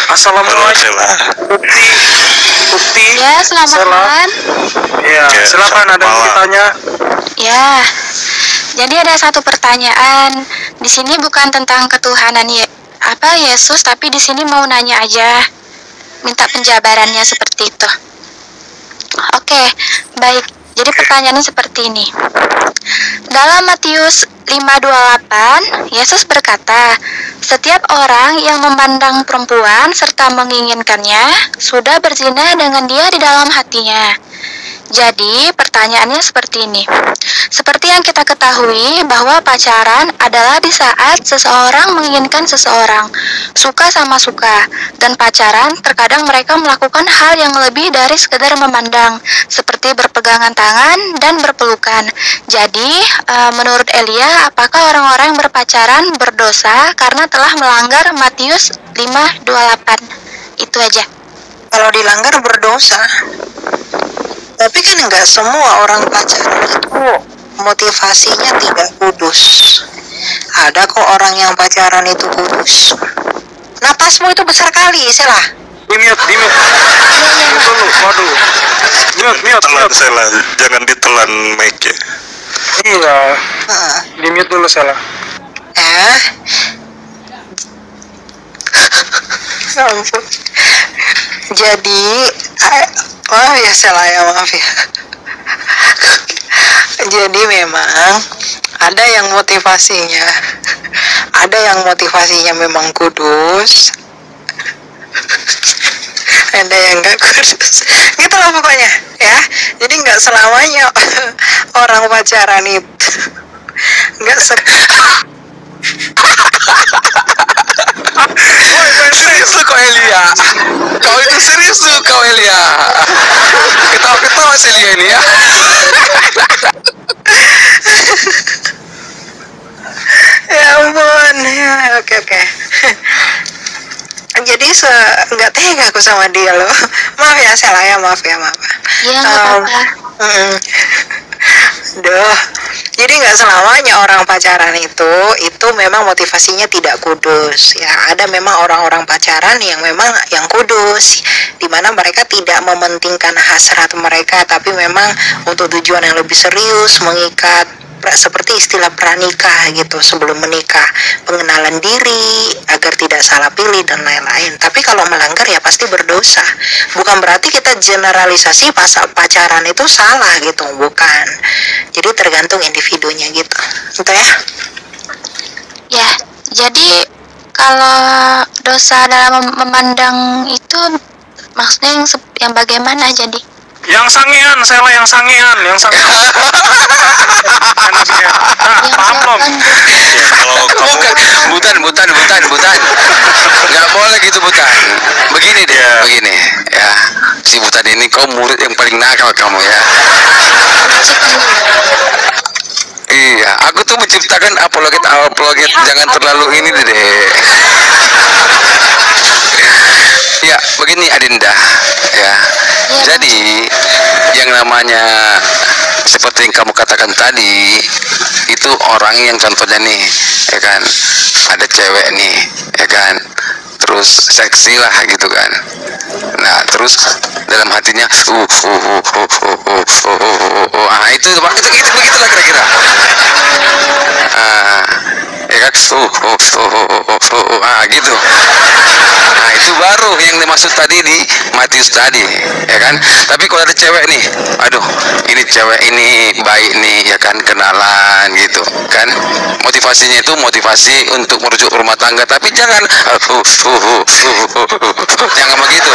Assalamualaikum. Ukti. Ya, selamat malam. Ya, silakan ada yang ditanya. Ya. Jadi ada satu pertanyaan. Di sini bukan tentang ketuhanan Yesus, tapi di sini mau nanya aja. Minta penjabarannya seperti itu. Oke, baik. Jadi pertanyaannya seperti ini. Dalam Matius 5:28, Yesus berkata, "Setiap orang yang memandang perempuan serta menginginkannya sudah berzina dengan dia di dalam hatinya." Jadi, pertanyaannya seperti ini. Seperti yang kita ketahui bahwa pacaran adalah di saat seseorang menginginkan seseorang, suka sama suka, dan pacaran terkadang mereka melakukan hal yang lebih dari sekedar memandang, seperti berpegangan tangan dan berpelukan. Jadi, menurut Elia, apakah orang-orang yang berpacaran berdosa karena telah melanggar Matius 5:28? Itu aja. Kalau dilanggar berdosa. Tapi kan nggak semua orang pacaran itu motivasinya tidak kudus. Ada kok orang yang pacaran itu kudus. Napasmu itu besar kali, Sela. Dimute dulu. Waduh. Mute. Sela, jangan ditelan mic-nya. Iya. Dimute dulu, Sela. Ya ampun. Jadi, ya Sela ya, maaf ya. Jadi memang ada yang motivasinya memang kudus, ada yang nggak kudus, gitu lah pokoknya ya. Jadi nggak selamanya orang pacaran itu nggak Serius lu kau Elia. Kau itu serius lu kau Elia. Ketawa-ketawa sih Elia ini ya. Ya ampun ya, oke. Jadi nggak tega aku sama dia loh. Maaf ya Sela ya, maaf. Iya, nggak apa-apa. Jadi nggak selamanya orang pacaran itu memang motivasinya tidak kudus ya. Ada memang orang-orang pacaran yang memang yang kudus, dimana mereka tidak mementingkan hasrat mereka, tapi memang untuk tujuan yang lebih serius, mengikat, seperti istilah pranikah gitu sebelum menikah, pengenalan diri agar tidak salah pilih dan lain-lain. Tapi kalau melanggar ya pasti berdosa. Bukan berarti kita generalisasi pasal pacaran itu salah gitu, bukan. Jadi tergantung individunya gitu. Itu ya. Ya, jadi kalau dosa dalam memandang itu maksudnya yang bagaimana jadi? Yang sangean, Sela, yang sangean. Paham belum? Bukan. Nggak boleh gitu Butan. Begini deh, begini ya. Si Butan ini kau murid yang paling nakal kamu ya. Iya, aku tuh menciptakan apologet, jangan terlalu ini deh. Ya, begini Adinda ya. Jadi yang namanya seperti yang kamu katakan tadi itu orang yang contohnya nih ya kan, ada cewek nih ya kan, terus seksi lah gitu kan. Nah terus dalam hatinya itu begitulah kira-kira. Ya kan, gitu. Nah itu baru yang dimaksud tadi di Matius tadi ya kan. Tapi kalau ada cewek nih, aduh ini cewek ini baik nih ya kan, kenalan gitu kan, motivasinya itu motivasi untuk merujuk rumah tangga, tapi jangan jangan begitu.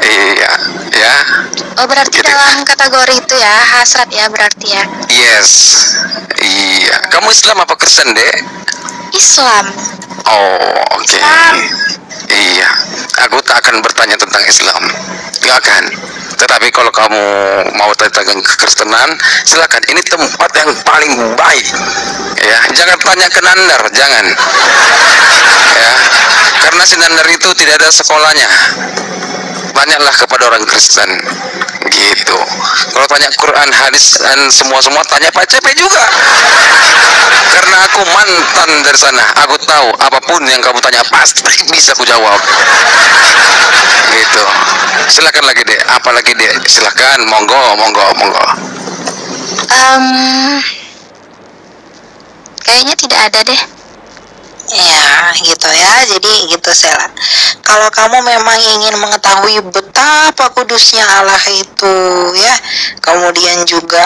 Iya ya. Oh berarti gitu. Dalam kategori itu ya hasrat ya berarti ya. Yes. Iya. Kamu Islam apa Kristen dek? Islam. Oh oke. Iya. Aku tak akan bertanya tentang Islam. Gak akan. Tetapi kalau kamu mau tentang kekristenan, silakan. Ini tempat yang paling baik. Ya, jangan tanya ke Nandar, jangan. Ya, karena si Nandar itu tidak ada sekolahnya. Tanyalah kepada orang Kristen, gitu. Kalau tanya Quran, hadis dan semua tanya Pak CP juga. Karena aku mantan dari sana, aku tahu apapun yang kamu tanya pasti bisa aku jawab. Gitu. Silakan lagi deh, apalagi deh, silakan, monggo. Kayaknya tidak ada deh. Ya, gitu ya. Jadi gitu Sela. Kalau kamu memang ingin mengetahui betapa kudusnya Allah itu ya, kemudian juga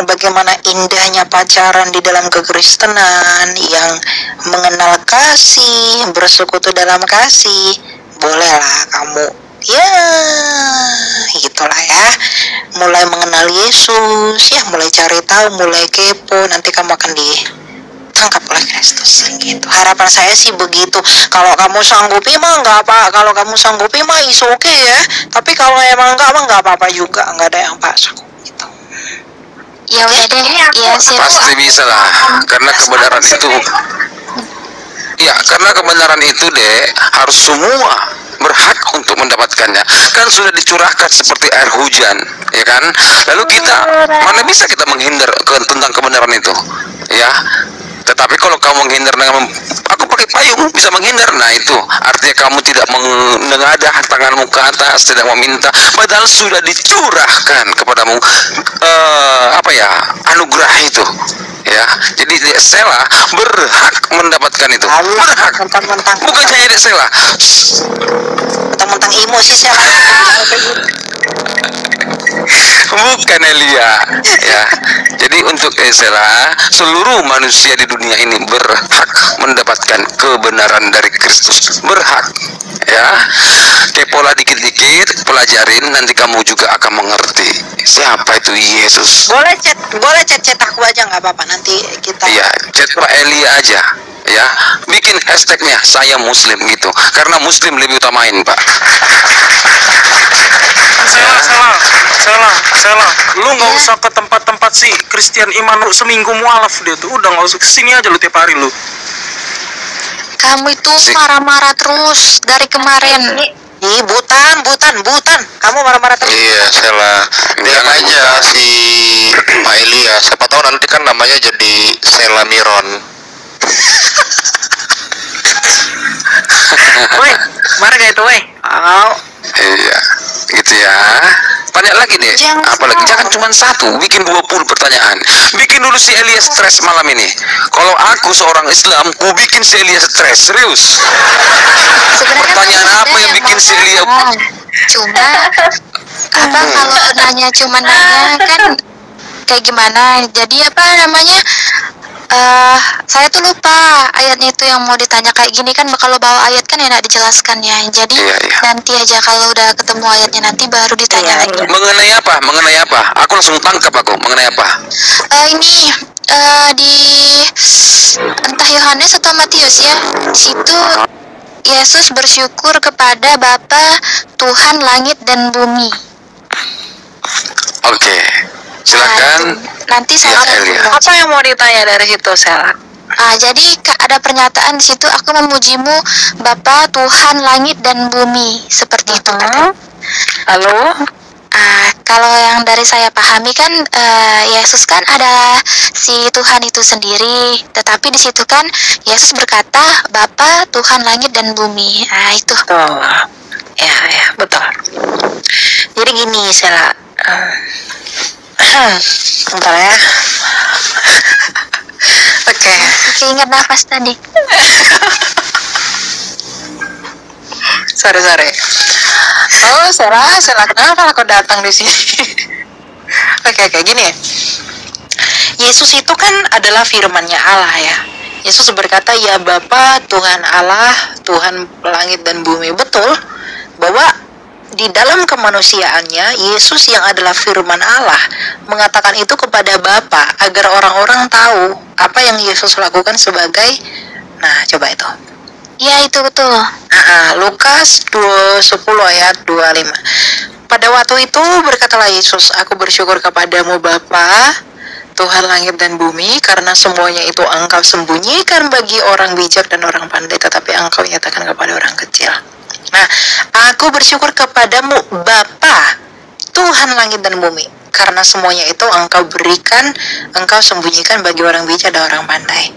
bagaimana indahnya pacaran di dalam kekristenan yang mengenal kasih, bersekutu dalam kasih, bolehlah kamu ya gitulah ya, mulai mengenal Yesus ya, mulai cari tahu, mulai kepo, nanti kamu akan ditangkap oleh Kristus gitu. Harapan saya sih begitu. Kalau kamu sanggupi mah nggak apa, kalau kamu sanggupi mah is oke ya, tapi kalau emang nggak mah nggak apa-apa juga, nggak ada yang paksa kok gitu. Ya udah deh, ya sih. Pasti bisa lah, karena kebenaran itu. Ya, karena kebenaran itu deh harus semua berhak untuk mendapatkannya. Kan sudah dicurahkan seperti air hujan, ya kan? Lalu kita mana bisa kita menghindar tentang kebenaran itu, ya? Tetapi kalau kamu menghindar dengan aku pakai payung bisa menghindar, nah itu artinya kamu tidak menengadah tanganmu ke atas, tidak meminta, padahal sudah dicurahkan kepadamu anugerah itu, ya. Jadi Dek Sela berhak mendapatkan itu, berhak. Bukan hanya Dek Sela, mentang-mentang emosi Sela. bukan Elia, ya. Jadi untuk Sela, seluruh manusia di dunia ini berhak mendapatkan kebenaran dari Kristus, berhak, ya. Kepolah dikit-dikit, pelajarin, nanti kamu juga akan mengerti siapa itu Yesus. Boleh chat aku aja nggak apa-apa, nanti kita. Iya, chat Pak Elia aja, ya. Bikin hashtagnya saya Muslim gitu, karena Muslim lebih utamain, Pak. Sela, lu nggak usah ke tempat-tempat si Christian Iman lu seminggu mualaf dia tuh, udah nggak usah kesini aja lu tiap hari lu. Kamu itu marah-marah terus dari kemarin. Ih, butan. Kamu marah-marah terus. Iya, Sela. Bilang aja si Pak Elia, siapa tahu nanti kan namanya jadi Sela Miron. Woi, marah gak itu, woi? Iya, gitu ya. Tanya lagi deh, apalagi jangan cuma satu, bikin 20 pertanyaan. Bikin dulu si Elia stres malam ini. Kalau aku seorang Islam, ku bikin si Elia stres, serius. Pertanyaan apa yang bikin si Elia? Cuma apa kalau nanya cuma nanya kan kayak gimana? Jadi apa namanya? Saya tuh lupa ayatnya itu yang mau ditanya kayak gini kan, kalau bawa ayat kan enak dijelaskan ya. Jadi nanti aja kalau udah ketemu ayatnya nanti baru ditanya lagi. Mengenai apa? Aku langsung tangkap aku. Mengenai apa? Ini di entah Yohanes atau Matius ya. Di situ Yesus bersyukur kepada Bapa Tuhan langit dan bumi. Oke. Silakan. Nanti saya Apa yang mau ditanya dari situ, Sela? Jadi ada pernyataan di situ, aku memujimu Bapa Tuhan langit dan bumi, seperti itu kan. Halo? Kalau yang dari saya pahami kan Yesus kan ada si Tuhan itu sendiri, tetapi di situ kan Yesus berkata Bapa Tuhan langit dan bumi. Itu. Betul. Ya, betul. Jadi gini, Sela. Bentar ya. Oke. Ingat nafas tadi. Sorry. Oh, Sela kenapa kau datang di sini? Oke, gini ya. Yesus itu kan adalah firman-Nya Allah ya. Yesus berkata, ya Bapa, Tuhan Allah, Tuhan langit dan bumi. Betul bahwa di dalam kemanusiaannya, Yesus yang adalah firman Allah mengatakan itu kepada Bapa agar orang-orang tahu apa yang Yesus lakukan sebagai, nah coba itu. Ya, itu betul. Lukas 10 ayat 25. Pada waktu itu berkatalah Yesus, aku bersyukur kepadamu Bapa, Tuhan langit dan bumi, karena semuanya itu engkau sembunyikan bagi orang bijak dan orang pandai, tetapi engkau nyatakan kepada orang kecil. Nah, aku bersyukur kepadamu Bapa, Tuhan langit dan bumi. Karena semuanya itu engkau berikan, engkau sembunyikan bagi orang bijak dan orang pandai.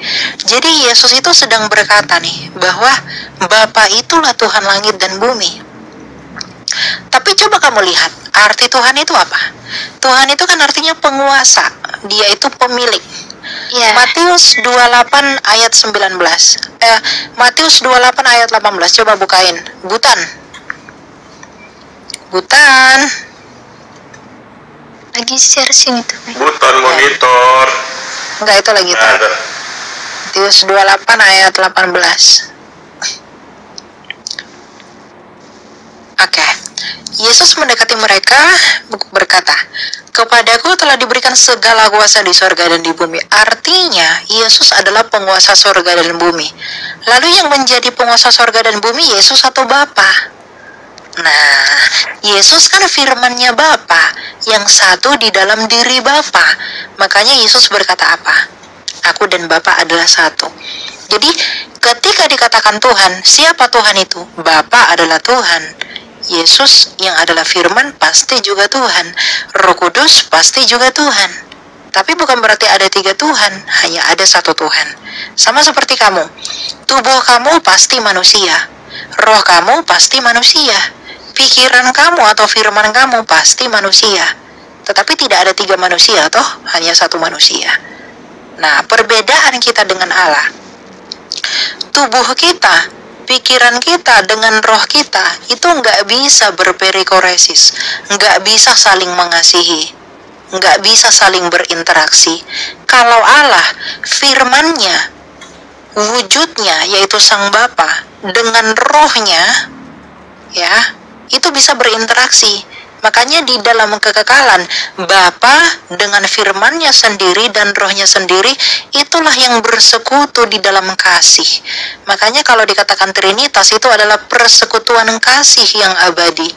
Jadi Yesus itu sedang berkata nih, bahwa Bapa itulah Tuhan langit dan bumi. Tapi coba kamu lihat, arti Tuhan itu apa? Tuhan itu kan artinya penguasa, dia itu pemilik. Ya. Matius 28 ayat 19. Matius 28 ayat 18. Coba bukain. Butan. Lagi searching itu. Buton monitor. Enggak, itu lagi itu. Ada. Matius 28 ayat 18. Oke. Yesus mendekati mereka berkata, "Kepadaku telah diberikan segala kuasa di sorga dan di bumi." Artinya, Yesus adalah penguasa sorga dan bumi. Lalu yang menjadi penguasa sorga dan bumi, Yesus atau Bapa? Nah, Yesus kan firman-Nya Bapa, yang satu di dalam diri Bapa. Makanya Yesus berkata apa? Aku dan Bapa adalah satu. Jadi, ketika dikatakan Tuhan, siapa Tuhan itu? Bapa adalah Tuhan. Yesus yang adalah firman pasti juga Tuhan. Roh Kudus pasti juga Tuhan. Tapi bukan berarti ada 3 Tuhan, hanya ada 1 Tuhan. Sama seperti kamu. Tubuh kamu pasti manusia. Roh kamu pasti manusia. Pikiran kamu atau firman kamu pasti manusia. Tetapi tidak ada 3 manusia, toh hanya 1 manusia. Nah, perbedaan kita dengan Allah, tubuh kita, pikiran kita dengan roh kita itu nggak bisa berperikoresis, nggak bisa saling mengasihi, nggak bisa saling berinteraksi. Kalau Allah, firman-Nya, wujudnya yaitu Sang Bapa dengan rohnya, ya, itu bisa berinteraksi. Makanya di dalam kekekalan, Bapa dengan firman-Nya sendiri dan rohnya sendiri, itulah yang bersekutu di dalam kasih. Makanya kalau dikatakan Trinitas, itu adalah persekutuan kasih yang abadi.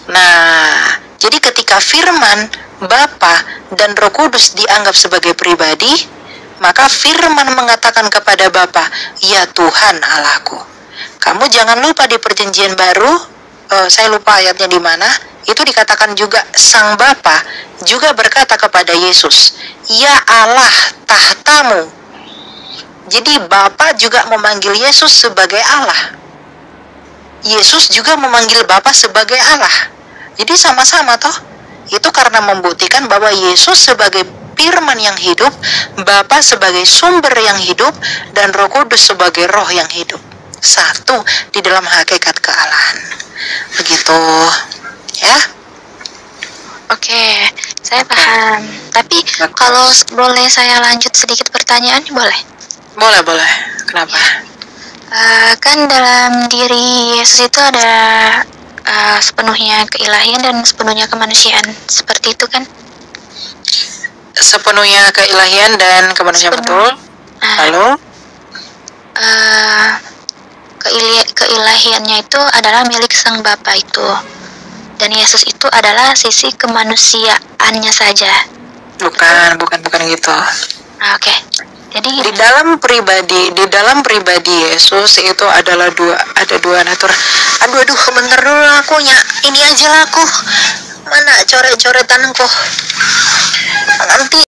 Nah, jadi ketika firman, Bapa, dan Roh Kudus dianggap sebagai pribadi, maka firman mengatakan kepada Bapa, "Ya Tuhan Allahku." Kamu jangan lupa di perjanjian baru, saya lupa ayatnya di mana, itu dikatakan juga Sang Bapa juga berkata kepada Yesus, "Ya Allah, tahtamu." Jadi Bapa juga memanggil Yesus sebagai Allah. Yesus juga memanggil Bapa sebagai Allah. Jadi sama-sama toh. Itu karena membuktikan bahwa Yesus sebagai firman yang hidup, Bapa sebagai sumber yang hidup, dan Roh Kudus sebagai roh yang hidup. Satu di dalam hakikat kealahan. Begitu, ya. Oke, saya paham. Tapi kalau boleh saya lanjut sedikit pertanyaan, boleh? Boleh. Kenapa? Kan dalam diri Yesus itu ada sepenuhnya keilahian dan sepenuhnya kemanusiaan. Seperti itu kan? Sepenuhnya keilahian dan kemanusiaan, betul. Lalu? Keilahiannya itu adalah milik Sang Bapa itu, dan Yesus itu adalah sisi kemanusiaannya saja. Bukan gitu. Oke. Jadi Di dalam pribadi Yesus itu adalah ada dua natur. Aduh, bentar dulu akunya. Ini aja lah aku. Mana coret-coretanku. Nanti